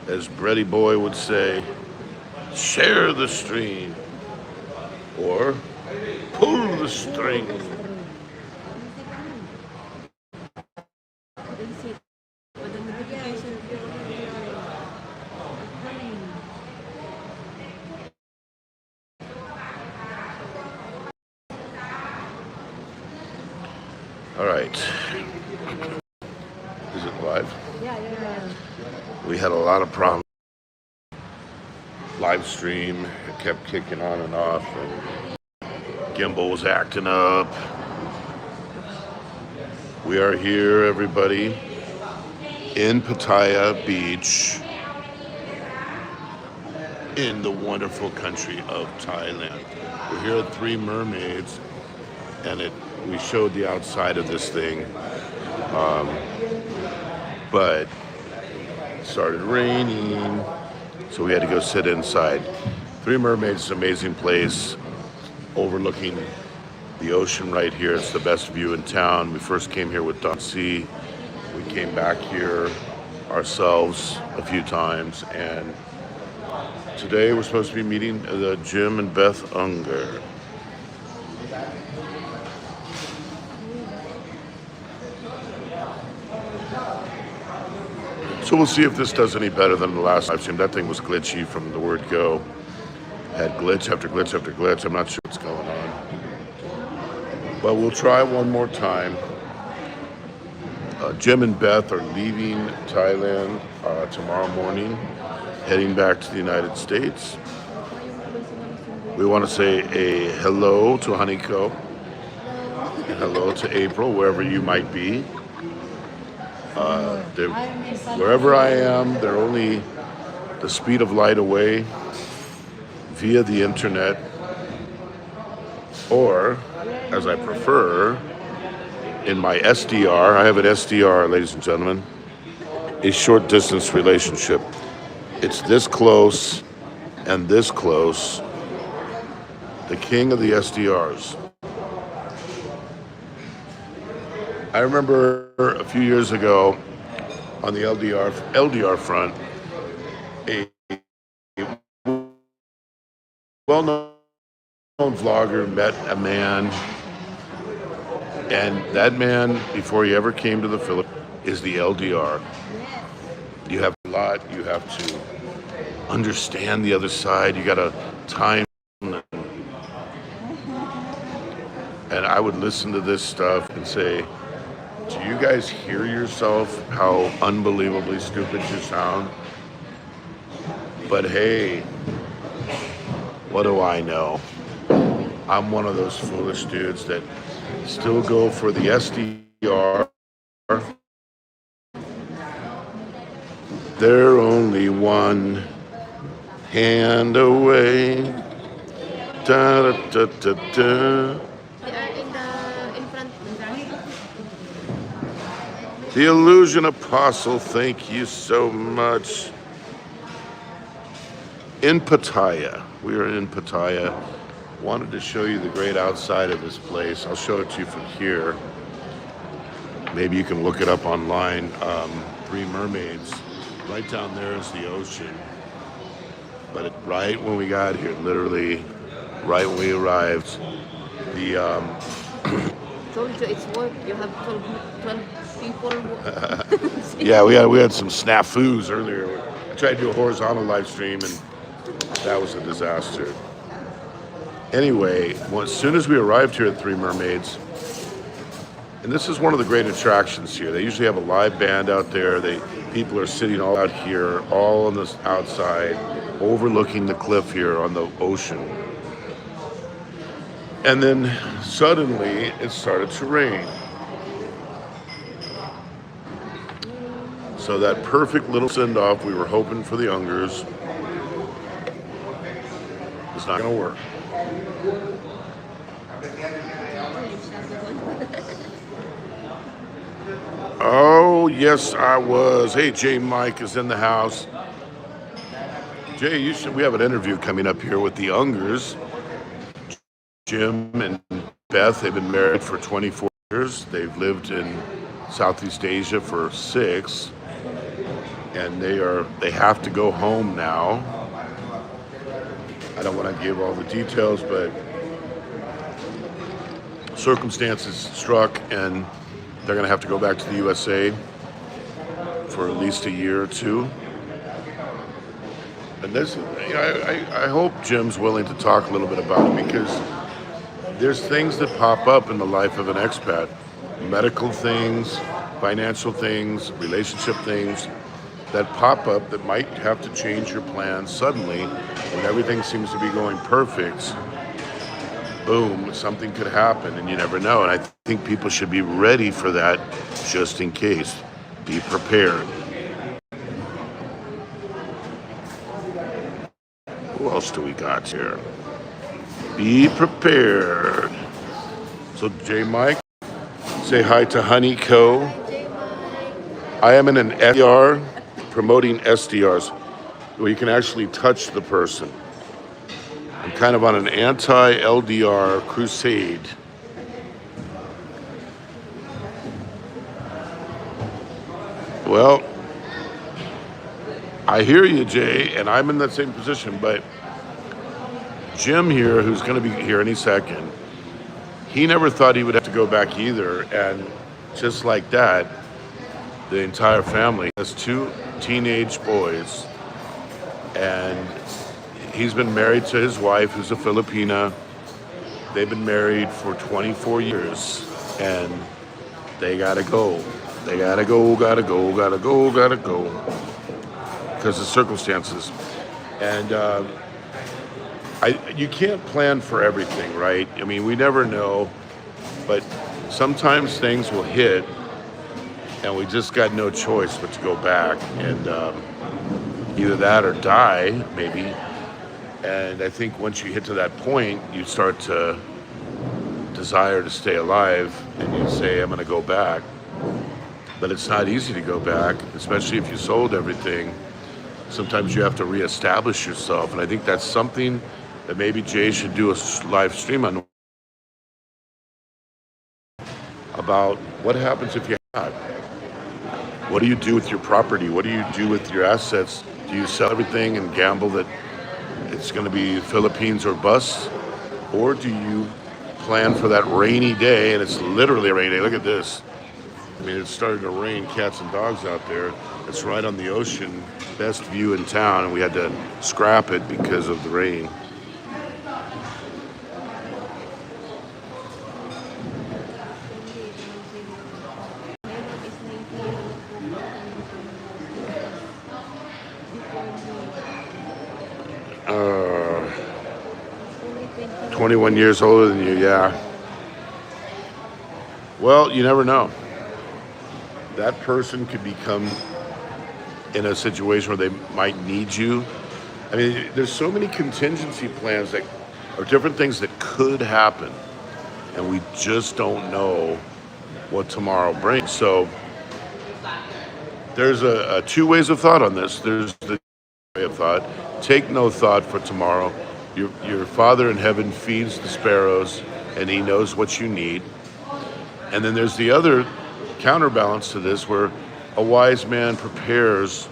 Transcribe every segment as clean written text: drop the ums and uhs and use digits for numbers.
As Brady Boy would say, share the stream or pull the string. All right. Is it live? We had a lot of problems. Live stream, it kept kicking on and off, and gimbal was acting up. We are here, everybody, in Pattaya Beach, in the wonderful country of Thailand. We're here at Three Mermaids, and we showed the outside of this thing, but it started raining, so we had to go sit inside. Three Mermaids is an amazing place, overlooking the ocean right here. It's the best view in town. We first came here with Don C. We came back here ourselves a few times, and today we're supposed to be meeting the Jim and Beth Unger. So we'll see if this does any better than the last live stream. That thing was glitchy from the word go. Had glitch after glitch after glitch. I'm not sure what's going on. But we'll try one more time. Jim and Beth are leaving Thailand tomorrow morning, heading back to the United States. We want to say a hello to Haniko and hello to April, wherever you might be. Wherever I am, they're only the speed of light away via the internet, or, as I prefer, in my SDR. I have an SDR, ladies and gentlemen, a short distance relationship. It's this close and this close. The king of the SDRs. I remember a few years ago on the LDR front, a well-known vlogger met a man, and that man, before he ever came to the Philippines, is the LDR. You have a lot, you have to understand the other side, you gotta time, and I would listen to this stuff and say, do you guys hear yourself, how unbelievably stupid you sound? But hey, what do I know? I'm one of those foolish dudes that still go for the SDR. They're only one hand away. Da, da, da, da, da. The Illusion Apostle, thank you so much. In Pattaya. We are in Pattaya. Wanted to show you the great outside of this place. I'll show it to you from here. Maybe you can look it up online. Three Mermaids. Right down there is the ocean. But right when we got here, literally, right when we arrived, the told you it's work. You have 12 people. Yeah, we had some snafus earlier. I tried to do a horizontal live stream, and that was a disaster. Anyway, as soon as we arrived here at Three Mermaids, and this is one of the great attractions here. They usually have a live band out there. People are sitting all out here, all on the outside, overlooking the cliff here on the ocean. And then suddenly it started to rain. So that perfect little send-off we were hoping for the Ungers is not going to work. Oh, yes, I was. Hey, Jay Mike is in the house. Jay, we have an interview coming up here with the Ungers. Jim and Beth, they've been married for 24 years. They've lived in Southeast Asia for 6, and they have to go home now. I don't want to give all the details, but circumstances struck, and they're going to have to go back to the USA for at least a year or two. And this, I hope Jim's willing to talk a little bit about it, because there's things that pop up in the life of an expat, medical things, financial things, relationship things that pop up that might have to change your plans suddenly when everything seems to be going perfect. Boom, something could happen and you never know. And I think people should be ready for that just in case. Be prepared. Who else do we got here? Be prepared. So J Mike, say hi to Honey Co. I am in an SDR promoting SDRs where you can actually touch the person. I'm kind of on an anti-LDR crusade. Well, I hear you, Jay, and I'm in that same position, but Jim here, who's going to be here any second, he never thought he would have to go back either, and just like that, the entire family has 2 teenage boys, and he's been married to his wife, who's a Filipina. They've been married for 24 years, and they gotta go. They gotta go, gotta go, gotta go, gotta go, because of circumstances. And you can't plan for everything, right? I mean, we never know, but sometimes things will hit, and we just got no choice but to go back, and either that or die, maybe. And I think once you hit to that point, you start to desire to stay alive, and you say, I'm gonna go back. But it's not easy to go back, especially if you sold everything. Sometimes you have to reestablish yourself, and I think that's something that maybe Jay should do a live stream on, about what happens if you have. What do you do with your property? What do you do with your assets? Do you sell everything and gamble that it's going to be Philippines or bust? Or do you plan for that rainy day? And it's literally a rainy day. Look at this. I mean, it's starting to rain cats and dogs out there. It's right on the ocean, best view in town, and we had to scrap it because of the rain. Uh, 21 years older than you, yeah. Well, you never know. That person could become in a situation where they might need you. I mean, there's so many contingency plans that are different things that could happen, and we just don't know what tomorrow brings. So there's a 2 ways of thought on this. There's the way of thought: take no thought for tomorrow. Your Father in heaven feeds the sparrows, and he knows what you need. And then there's the other counterbalance to this, where a wise man prepares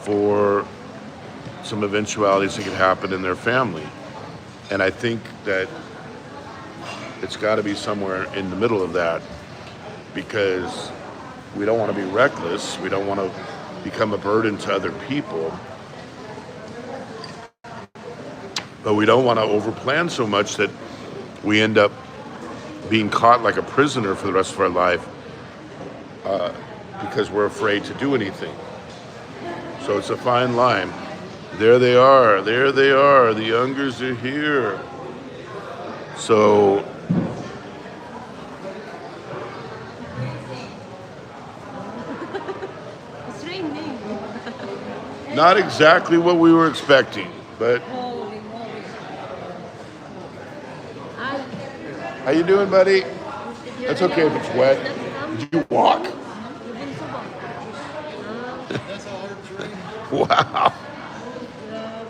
for some eventualities that could happen in their family. And I think that it's got to be somewhere in the middle of that, because we don't want to be reckless. We don't want to become a burden to other people. But we don't want to overplan so much that we end up being caught like a prisoner for the rest of our life, because we're afraid to do anything. So it's a fine line. There they are. There they are. The Youngers are here. So It's raining. not exactly what we were expecting, but Holy moly. how you doing, buddy? That's okay if it's wet. Did you walk? Wow.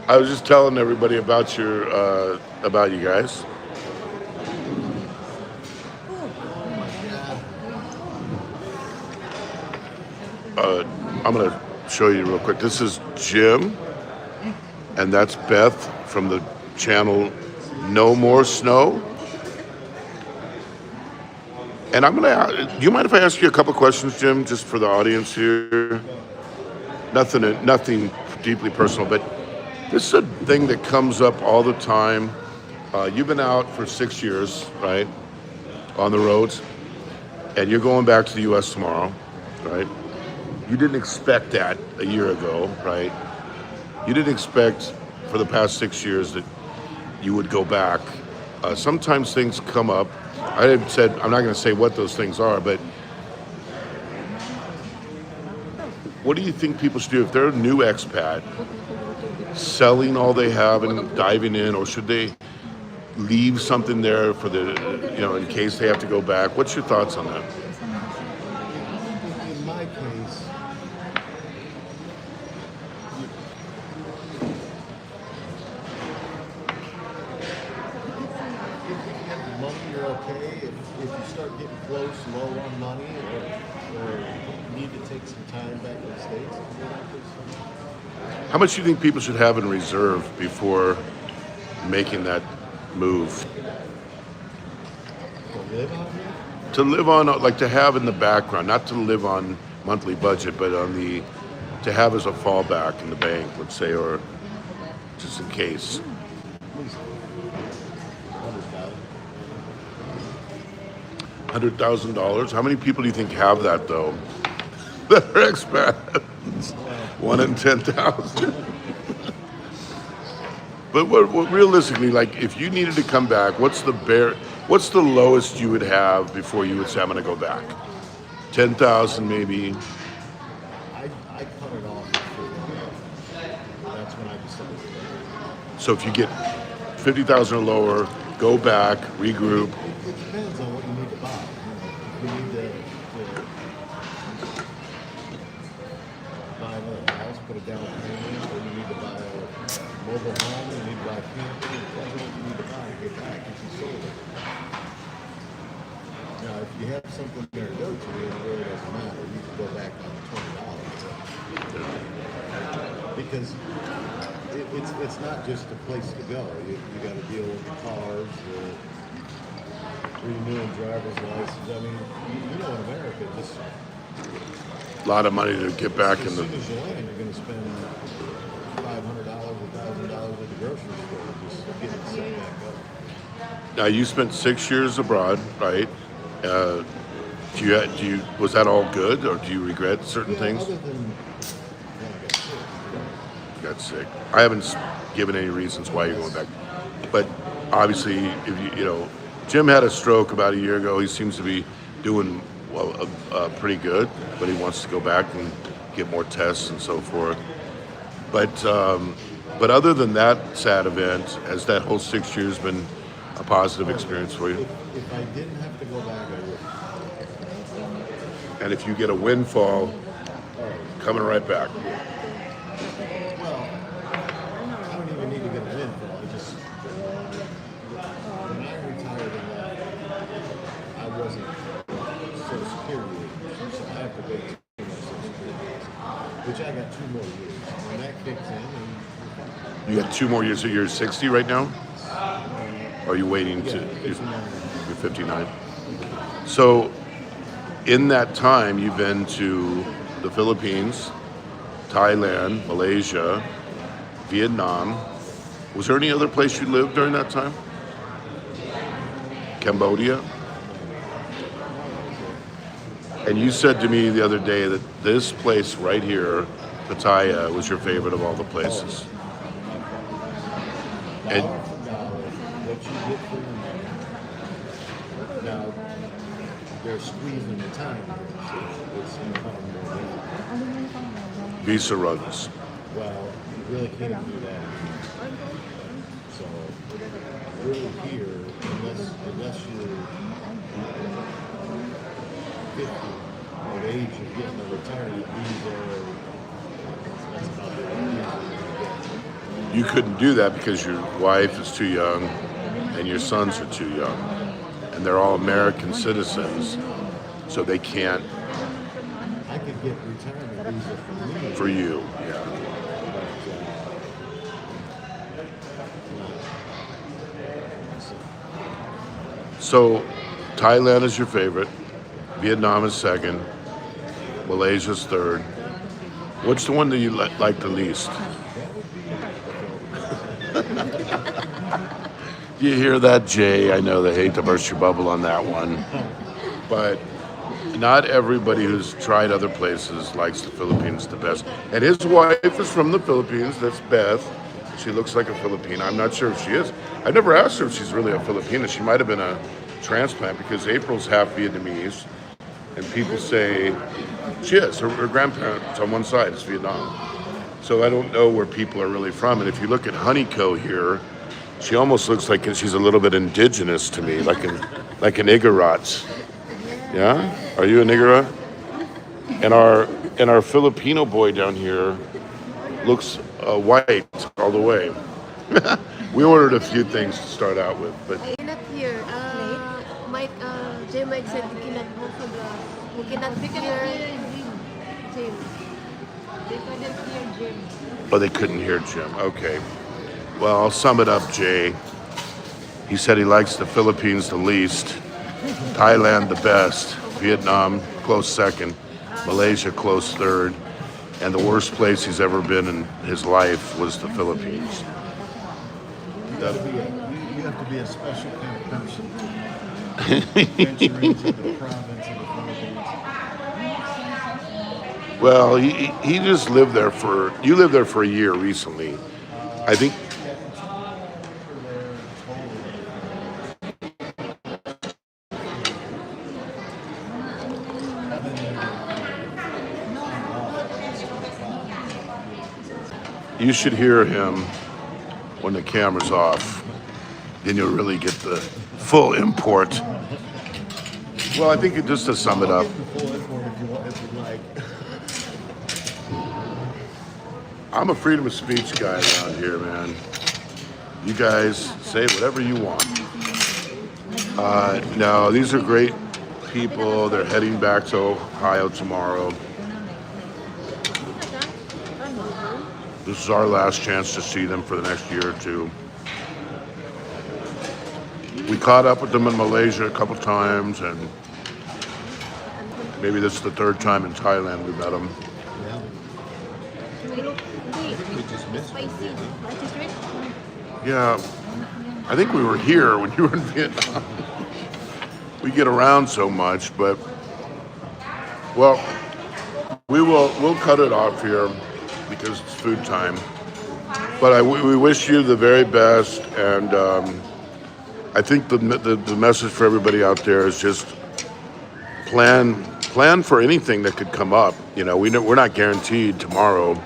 I was just telling everybody about about you guys. I'm gonna show you real quick. This is Jim, and that's Beth from the channel No More Snow. And do you mind if I ask you a couple questions, Jim, just for the audience here? Nothing deeply personal, but this is a thing that comes up all the time. You've been out for 6 years, right, on the roads, and you're going back to the U.S. tomorrow, right? You didn't expect that a year ago, right? You didn't expect for the past 6 years that you would go back. Sometimes things come up. I said I'm not going to say what those things are, but what do you think people should do if they're a new expat, selling all they have and diving in, or should they leave something there for in case they have to go back? What's your thoughts on that? In my case, if you have money, you're okay. If you start getting close, low on money, or need to take some time back in the States, How much do you think people should have in reserve before making that move? to live on here, To live on, like to have in the background, not to live on monthly budget, but to have as a fallback in the bank, let's say, or just in case. at least 100,000. $100,000. How many people do you think have that though? That are expats. 1 in 10,000. But what realistically, like, if you needed to come back, what's the lowest you would have before you would say I'm going to go back? 10,000 maybe. I cut it off at 50. That's when I decided to go. So if you get 50,000 or lower, go back, regroup. It depends on what you need to buy. If you need to buy another house, put a down payment, or you need to buy a mobile home, you need to buy a camper, it depends on what you need to buy to get back if you sold it. Now, if you have something there to go to, it really doesn't matter. You can go back on $20. Because it's not just a place to go. You got to deal with the cars, the renewing driver's license. I mean, you know, in America, just A lot of money to get back in as the. soon as you land, you're going to spend $500, $1,000 at the grocery store just getting set back up. Now you spent 6 years abroad, right? Was that all good, or do you regret certain Yeah, things? other than when I got sick. Got sick. I haven't given any reasons why you're going back, but obviously, if Jim had a stroke about a year ago. He seems to be doing well, pretty good, but he wants to go back and get more tests and so forth. But other than that sad event, has that whole 6 years been a positive experience for you? If I didn't have to go back, I would. And if you get a windfall, coming right back. Well, I don't even need to get a windfall. I just when I retired and left, I wasn't Social Security, so I have to pay my Social Security, which I got 2 more years. When that kicks in, and You got 2 more years. So you're 60 right now? Or are you waiting to? You're 59. So, in that time, you've been to the Philippines, Thailand, Malaysia, Vietnam. Was there any other place you lived during that time? Cambodia? And you said to me the other day that this place right here, Pattaya, was your favorite of all the places. And dollar for dollar, what you get for your money. Now, they're squeezing the time. It's becoming more difficult. visa runs. Well, you really can't do that. So, really here, unless you're 50 of age, you're getting a retirement visa, that's about the only visa you're gonna get. You couldn't do that because your wife is too young and your sons are too young. And they're all American citizens, so they can't. I could get retirement visa for me. For you, yeah. So, Thailand is your favorite. Vietnam is second. Malaysia's third. What's the one that you like the least? You hear that, Jay? I know they hate to burst your bubble on that one. But not everybody who's tried other places likes the Philippines the best. And his wife is from the Philippines. That's Beth. She looks like a Filipina. I'm not sure if she is. I never asked her if she's really a Filipina. She might have been a transplant because April's half Vietnamese. And people say she is. Her grandparents on one side is Vietnam. So I don't know where people are really from. And if you look at Honeyco here, she almost looks like she's a little bit indigenous to me, like an Igorot. Yeah? Are you an Igorot? And our Filipino boy down here looks white all the way. We ordered a few things to start out with, but Cannot hear. Jim might said we cannot hear Jim. They couldn't hear Jim. oh, they couldn't hear Jim. Okay. Well, I'll sum it up, Jay. He said he likes the Philippines the least, Thailand the best, Vietnam close second, Malaysia close third, and the worst place he's ever been in his life was the Philippines. You have to be a special kind of person to venture into the province of the Philippines. Well, he just lived there you lived there for a year recently. I think you should hear him when the camera's off. Then you'll really get the full import. Well, I think just to sum it up, I'm a freedom of speech guy around here, man. You guys say whatever you want. No, these are great people. They're heading back to Ohio tomorrow. This is our last chance to see them for the next year or two. We caught up with them in Malaysia a couple times, and maybe this is the third time in Thailand we met them. Yeah, I think we were here when you were in Vietnam. We get around so much, but well, we'll cut it off here because it's food time. But we wish you the very best, and I think the message for everybody out there is just plan for anything that could come up. You know, we're not guaranteed tomorrow.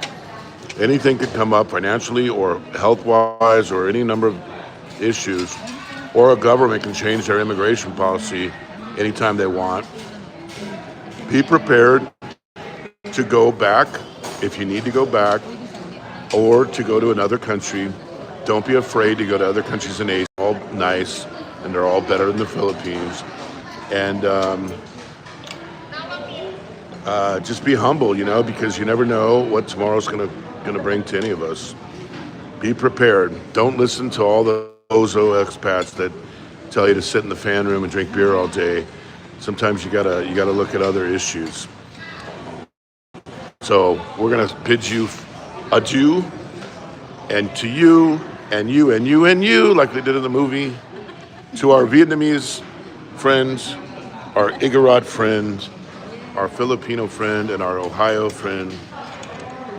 Anything could come up financially or health-wise or any number of issues, or a government can change their immigration policy anytime they want. Be prepared to go back if you need to go back, or to go to another country. Don't be afraid to go to other countries in Asia. They're all nice, and they're all better than the Philippines. And just be humble, you know, because you never know what tomorrow's gonna bring to any of us. Be prepared. Don't listen to all the bozo expats that tell you to sit in the fan room and drink beer all day. Sometimes you gotta look at other issues. So we're gonna bid you adieu, and to you, and you, and you, and you, like they did in the movie, to our Vietnamese friends, our Igorot friends, our Filipino friend, and our Ohio friend.